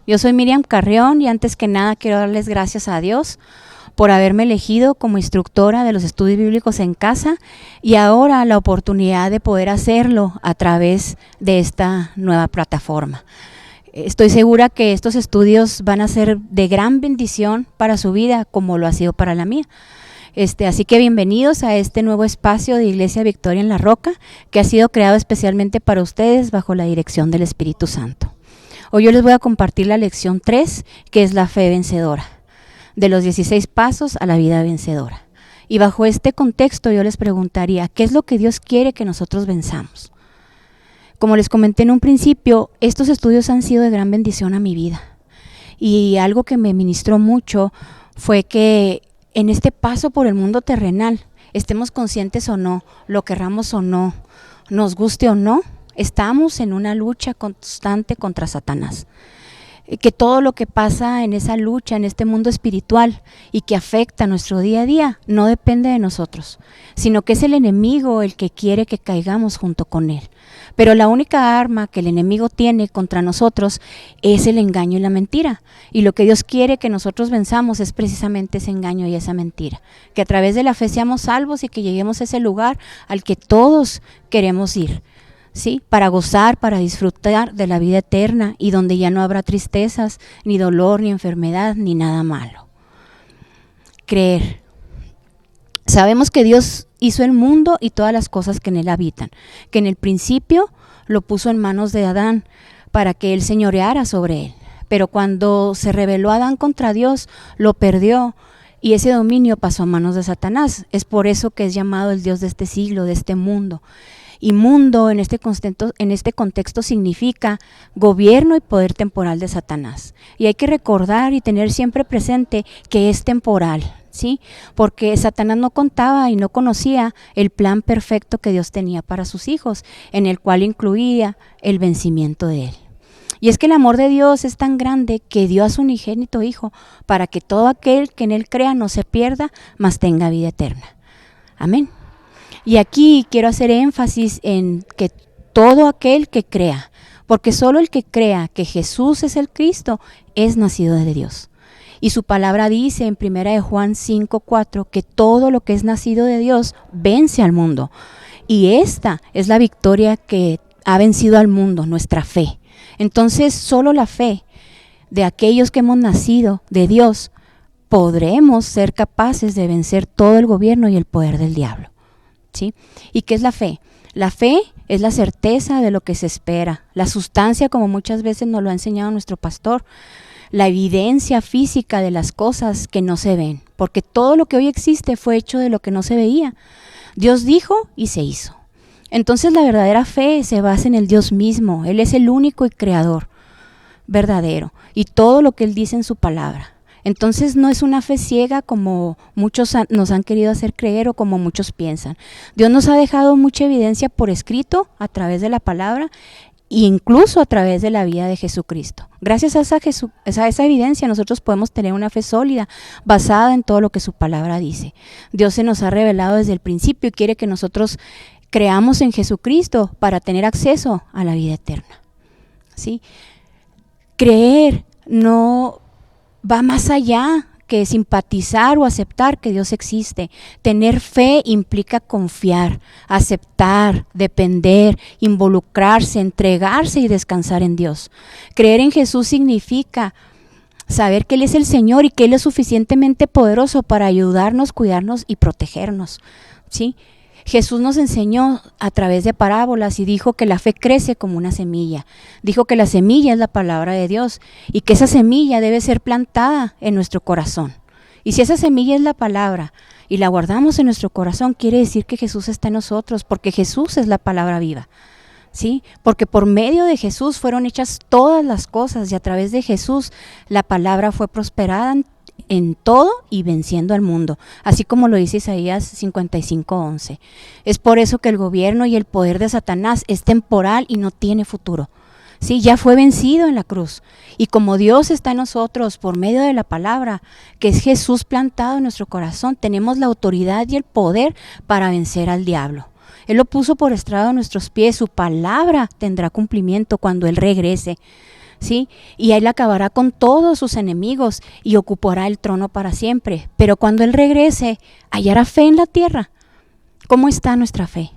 Yo soy Miriam Carrión y antes que nada quiero darles gracias a Dios por haberme elegido como instructora de los estudios bíblicos en casa y ahora la oportunidad de poder hacerlo a través de esta nueva plataforma. Estoy segura que estos estudios van a ser de gran bendición para su vida como lo ha sido para la mía. Así que bienvenidos a este nuevo espacio de Iglesia Victoria en la Roca que ha sido creado especialmente para ustedes bajo la dirección del Espíritu Santo. Hoy yo les voy a compartir la lección 3, que es la fe vencedora, de los 16 pasos a la vida vencedora. Y bajo este contexto yo les preguntaría, ¿qué es lo que Dios quiere que nosotros venzamos? Como les comenté en un principio, estos estudios han sido de gran bendición a mi vida. Y algo que me ministró mucho fue que en este paso por el mundo terrenal, estemos conscientes o no, lo querramos o no, nos guste o no, estamos en una lucha constante contra Satanás. Que todo lo que pasa en esa lucha, en este mundo espiritual y que afecta nuestro día a día, no depende de nosotros, sino que es el enemigo el que quiere que caigamos junto con él. Pero la única arma que el enemigo tiene contra nosotros es el engaño y la mentira. Y lo que Dios quiere que nosotros venzamos es precisamente ese engaño y esa mentira. Que a través de la fe seamos salvos y que lleguemos a ese lugar al que todos queremos ir. ¿Sí? Para gozar, para disfrutar de la vida eterna y donde ya no habrá tristezas, ni dolor, ni enfermedad, ni nada malo. Creer. Sabemos que Dios hizo el mundo y todas las cosas que en él habitan, que en el principio lo puso en manos de Adán para que él señoreara sobre él. Pero cuando se rebeló Adán contra Dios, lo perdió y ese dominio pasó a manos de Satanás. Es por eso que es llamado el Dios de este siglo, de este mundo. Y mundo en este contexto significa gobierno y poder temporal de Satanás. Y hay que recordar y tener siempre presente que es temporal, ¿sí? Porque Satanás no contaba y no conocía el plan perfecto que Dios tenía para sus hijos, en el cual incluía el vencimiento de él. Y es que el amor de Dios es tan grande que dio a su unigénito Hijo para que todo aquel que en él crea no se pierda, mas tenga vida eterna. Amén. Y aquí quiero hacer énfasis en que todo aquel que crea, porque solo el que crea que Jesús es el Cristo es nacido de Dios. Y su palabra dice en 1 Juan 5:4 que todo lo que es nacido de Dios vence al mundo. Y esta es la victoria que ha vencido al mundo, nuestra fe. Entonces solo la fe de aquellos que hemos nacido de Dios podremos ser capaces de vencer todo el gobierno y el poder del diablo. ¿Sí? ¿Y qué es la fe? La fe es la certeza de lo que se espera, la sustancia, como muchas veces nos lo ha enseñado nuestro pastor, la evidencia física de las cosas que no se ven, porque todo lo que hoy existe fue hecho de lo que no se veía. Dios dijo y se hizo. Entonces la verdadera fe se basa en el Dios mismo. Él es el único y creador verdadero y todo lo que Él dice en su palabra. Entonces no es una fe ciega como muchos nos han querido hacer creer o como muchos piensan. Dios nos ha dejado mucha evidencia por escrito a través de la palabra e incluso a través de la vida de Jesucristo. Gracias a esa evidencia nosotros podemos tener una fe sólida basada en todo lo que su palabra dice. Dios se nos ha revelado desde el principio y quiere que nosotros creamos en Jesucristo para tener acceso a la vida eterna. ¿Sí? Creer no va más allá que simpatizar o aceptar que Dios existe. Tener fe implica confiar, aceptar, depender, involucrarse, entregarse y descansar en Dios. Creer en Jesús significa saber que Él es el Señor y que Él es suficientemente poderoso para ayudarnos, cuidarnos y protegernos. ¿Sí? Jesús nos enseñó a través de parábolas y dijo que la fe crece como una semilla. Dijo que la semilla es la palabra de Dios y que esa semilla debe ser plantada en nuestro corazón. Y si esa semilla es la palabra y la guardamos en nuestro corazón, quiere decir que Jesús está en nosotros, porque Jesús es la palabra viva. ¿Sí? Porque por medio de Jesús fueron hechas todas las cosas y a través de Jesús la palabra fue prosperada en todo y venciendo al mundo, así como lo dice Isaías 55:11. Es por eso que el gobierno y el poder de Satanás es temporal y no tiene futuro. Sí, ya fue vencido en la cruz. Y como Dios está en nosotros por medio de la palabra, que es Jesús plantado en nuestro corazón, tenemos la autoridad y el poder para vencer al diablo. Él lo puso por estrado a nuestros pies, su palabra tendrá cumplimiento cuando Él regrese. ¿sí? Y Él acabará con todos sus enemigos y ocupará el trono para siempre. Pero cuando Él regrese, ¿hallará fe en la tierra? ¿Cómo está nuestra fe?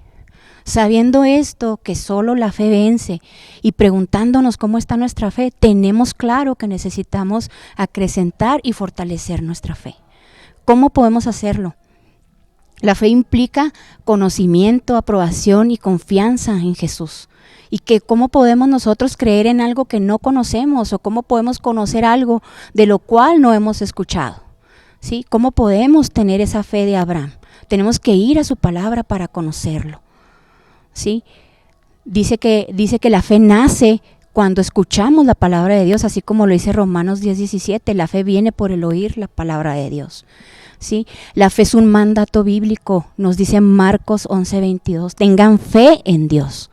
Sabiendo esto, que solo la fe vence, y preguntándonos cómo está nuestra fe, tenemos claro que necesitamos acrecentar y fortalecer nuestra fe. ¿Cómo podemos hacerlo? La fe implica conocimiento, aprobación y confianza en Jesús. Y que cómo podemos nosotros creer en algo que no conocemos, o cómo podemos conocer algo de lo cual no hemos escuchado, ¿sí? ¿Cómo podemos tener esa fe de Abraham? Tenemos que ir a su palabra para conocerlo, ¿sí? Dice que la fe nace cuando escuchamos la palabra de Dios, así como lo dice Romanos 10:17, la fe viene por el oír la palabra de Dios. ¿Sí? La fe es un mandato bíblico, nos dice Marcos 11:22, tengan fe en Dios.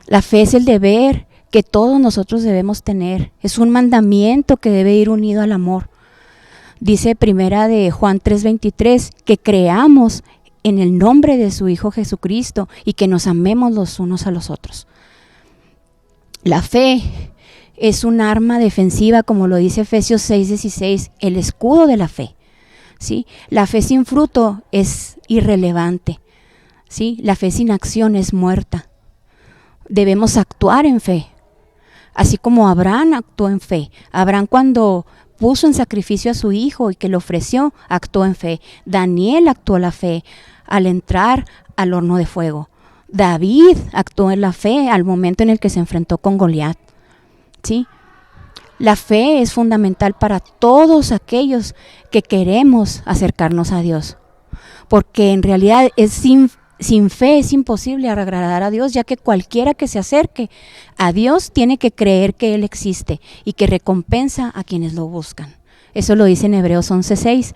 La fe es el deber que todos nosotros debemos tener, es un mandamiento que debe ir unido al amor. Dice primera de Juan 3:23, que creamos en el nombre de su Hijo Jesucristo y que nos amemos los unos a los otros. La fe es un arma defensiva, como lo dice Efesios 6:16, el escudo de la fe. ¿Sí? La fe sin fruto es irrelevante, ¿sí? La fe sin acción es muerta. Debemos actuar en fe, así como Abraham actuó en fe. Abraham, cuando puso en sacrificio a su hijo y que lo ofreció, actuó en fe. Daniel actuó la fe al entrar al horno de fuego. David actuó en la fe al momento en el que se enfrentó con Goliat, ¿sí? La fe es fundamental para todos aquellos que queremos acercarnos a Dios, porque en realidad sin fe es imposible agradar a Dios, ya que cualquiera que se acerque a Dios tiene que creer que Él existe y que recompensa a quienes lo buscan. Eso lo dice en Hebreos 11:6.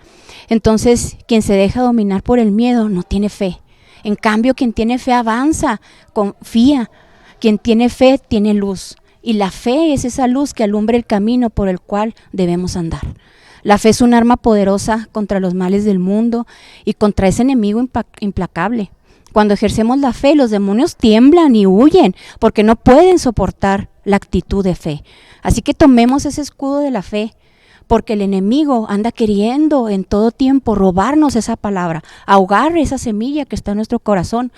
Entonces, quien se deja dominar por el miedo no tiene fe. En cambio, quien tiene fe avanza, confía. Quien tiene fe tiene luz. Y la fe es esa luz que alumbra el camino por el cual debemos andar. La fe es un arma poderosa contra los males del mundo y contra ese enemigo implacable. Cuando ejercemos la fe, los demonios tiemblan y huyen porque no pueden soportar la actitud de fe. Así que tomemos ese escudo de la fe, porque el enemigo anda queriendo en todo tiempo robarnos esa palabra, ahogar esa semilla que está en nuestro corazón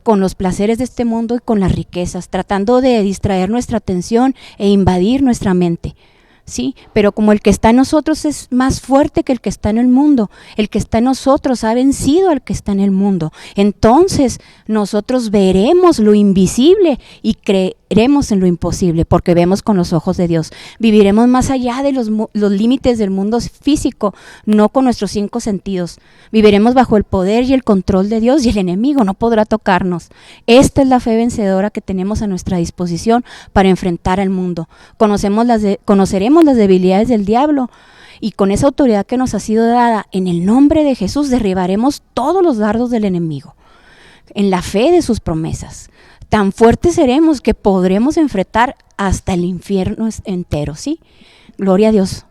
con los placeres de este mundo y con las riquezas, tratando de distraer nuestra atención e invadir nuestra mente. Sí, pero como el que está en nosotros es más fuerte que el que está en el mundo, el que está en nosotros ha vencido al que está en el mundo. Entonces nosotros veremos lo invisible y creeremos en lo imposible, porque vemos con los ojos de Dios. Viviremos más allá de los límites del mundo físico, no con nuestros 5 sentidos. Viviremos bajo el poder y el control de Dios, y el enemigo no podrá tocarnos. Esta es la fe vencedora que tenemos a nuestra disposición para enfrentar al mundo. Conoceremos las debilidades del diablo, y con esa autoridad que nos ha sido dada, en el nombre de Jesús derribaremos todos los dardos del enemigo, en la fe de sus promesas. Tan fuertes seremos que podremos enfrentar hasta el infierno entero, ¿sí? Gloria a Dios.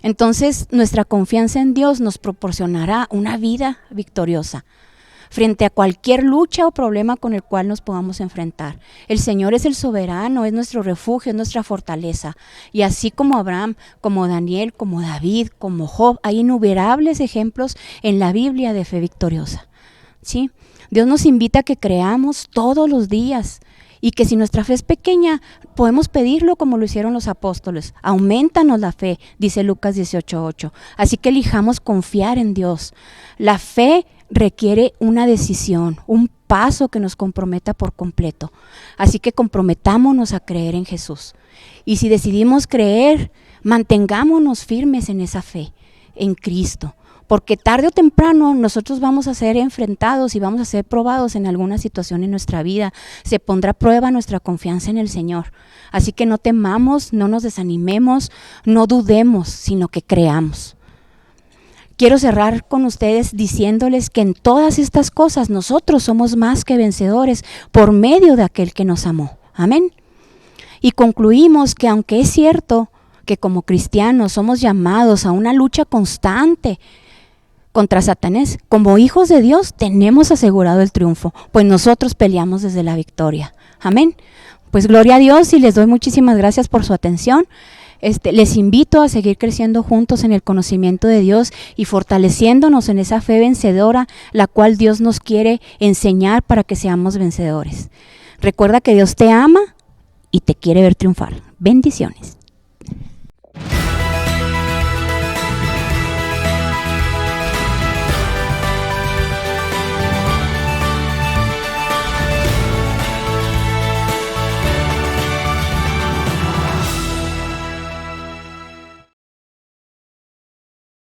Entonces, nuestra confianza en Dios nos proporcionará una vida victoriosa frente a cualquier lucha o problema con el cual nos podamos enfrentar. El Señor es el soberano, es nuestro refugio, es nuestra fortaleza. Y así como Abraham, como Daniel, como David, como Job, hay innumerables ejemplos en la Biblia de fe victoriosa, ¿sí? Dios nos invita a que creamos todos los días, y que si nuestra fe es pequeña, podemos pedirlo como lo hicieron los apóstoles. Aumentanos la fe, dice Lucas 18:8. Así que elijamos confiar en Dios. La fe requiere una decisión, un paso que nos comprometa por completo. Así que comprometámonos a creer en Jesús. Y si decidimos creer, mantengámonos firmes en esa fe, en Cristo. Porque tarde o temprano nosotros vamos a ser enfrentados y vamos a ser probados en alguna situación en nuestra vida. Se pondrá a prueba nuestra confianza en el Señor. Así que no temamos, no nos desanimemos, no dudemos, sino que creamos. Quiero cerrar con ustedes diciéndoles que en todas estas cosas nosotros somos más que vencedores por medio de aquel que nos amó. Amén. Y concluimos que aunque es cierto que como cristianos somos llamados a una lucha constante contra Satanás, como hijos de Dios tenemos asegurado el triunfo, pues nosotros peleamos desde la victoria. Amén. pues gloria a Dios y les doy muchísimas gracias por su atención. Les invito a seguir creciendo juntos en el conocimiento de Dios y fortaleciéndonos en esa fe vencedora, la cual Dios nos quiere enseñar para que seamos vencedores. Recuerda que Dios te ama y te quiere ver triunfar. Bendiciones.